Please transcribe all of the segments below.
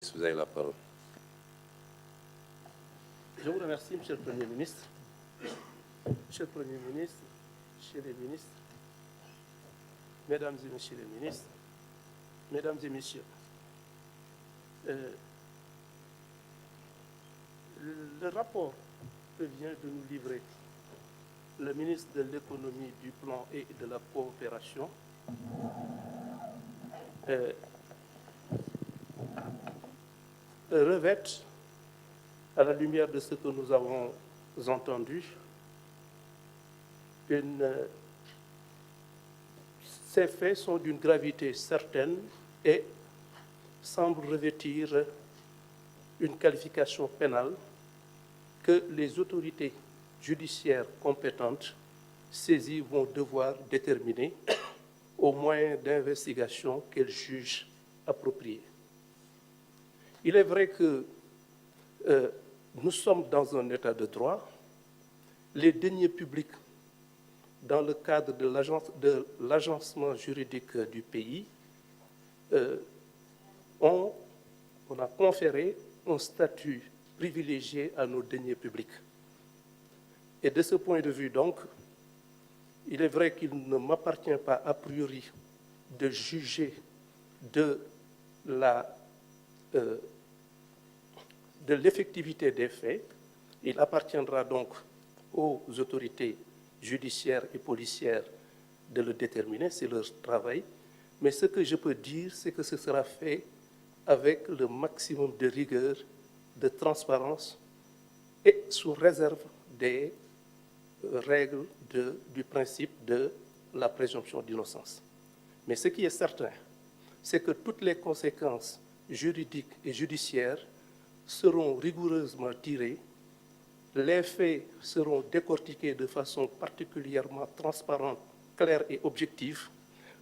Vous avez la parole. Je vous remercie, Monsieur le Premier ministre. Monsieur le Premier ministre, Monsieur les ministres, Mesdames et Messieurs les ministres, Mesdames et Messieurs, le rapport que vient de nous livrer le ministre de l'Économie, du Plan et de la Coopération revêt, à la lumière de ce que nous avons entendu, ces faits sont d'une gravité certaine et semblent revêtir une qualification pénale que les autorités judiciaires compétentes saisies vont devoir déterminer au moyen d'investigation qu'elles jugent appropriées. Il est vrai que nous sommes dans un état de droit. Les deniers publics, dans le cadre de l'agencement juridique du pays, on a conféré un statut privilégié à nos deniers publics. Et de ce point de vue, donc, il est vrai qu'il ne m'appartient pas a priori de juger de l'effectivité des faits. Il appartiendra donc aux autorités judiciaires et policières de le déterminer, c'est leur travail. Mais ce que je peux dire, c'est que ce sera fait avec le maximum de rigueur, de transparence et sous réserve des règles du principe de la présomption d'innocence. Mais ce qui est certain, c'est que toutes les conséquences juridiques et judiciaires seront rigoureusement tirées, les faits seront décortiqués de façon particulièrement transparente, claire et objective,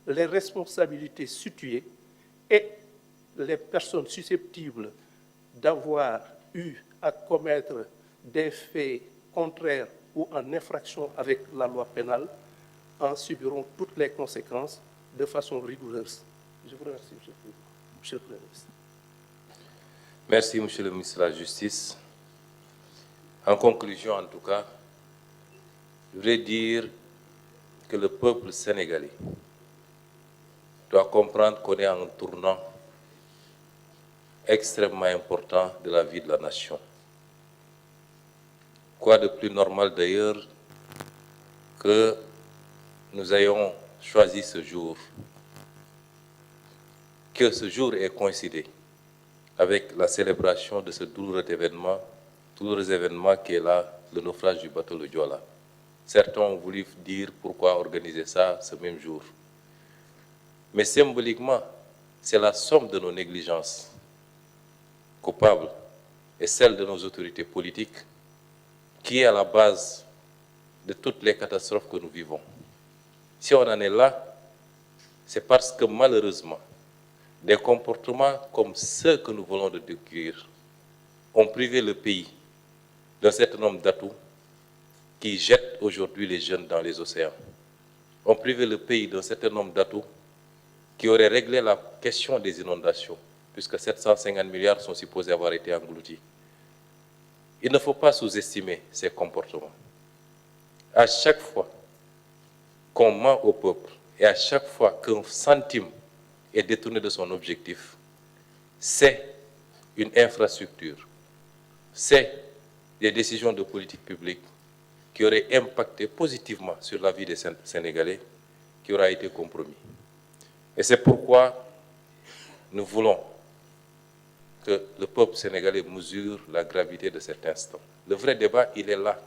les responsabilités situées et les personnes susceptibles d'avoir eu à commettre des faits contraires ou en infraction avec la loi pénale en subiront toutes les conséquences de façon rigoureuse. Je vous remercie, Monsieur le Premier ministre. Merci, Monsieur le ministre de la Justice. En conclusion, en tout cas, je voudrais dire que le peuple sénégalais doit comprendre qu'on est en un tournant extrêmement important de la vie de la nation. Quoi de plus normal d'ailleurs que nous ayons choisi ce jour, que ce jour ait coïncidé avec la célébration de ce douloureux événement qui est là, le naufrage du bateau le Joola. Certains ont voulu dire pourquoi organiser ça ce même jour. Mais symboliquement, c'est la somme de nos négligences coupables et celle de nos autorités politiques qui est à la base de toutes les catastrophes que nous vivons. Si on en est là, c'est parce que malheureusement, des comportements comme ceux que nous voulons de décrire ont privé le pays d'un certain nombre d'atouts qui jettent aujourd'hui les jeunes dans les océans, ont privé le pays d'un certain nombre d'atouts qui auraient réglé la question des inondations, puisque 750 milliards sont supposés avoir été engloutis. Il ne faut pas sous-estimer ces comportements. À chaque fois qu'on ment au peuple et à chaque fois qu'un centime est détourné de son objectif, c'est une infrastructure, c'est des décisions de politique publique qui auraient impacté positivement sur la vie des Sénégalais, qui aura été compromis. Et c'est pourquoi nous voulons que le peuple sénégalais mesure la gravité de cet instant. Le vrai débat, il est là.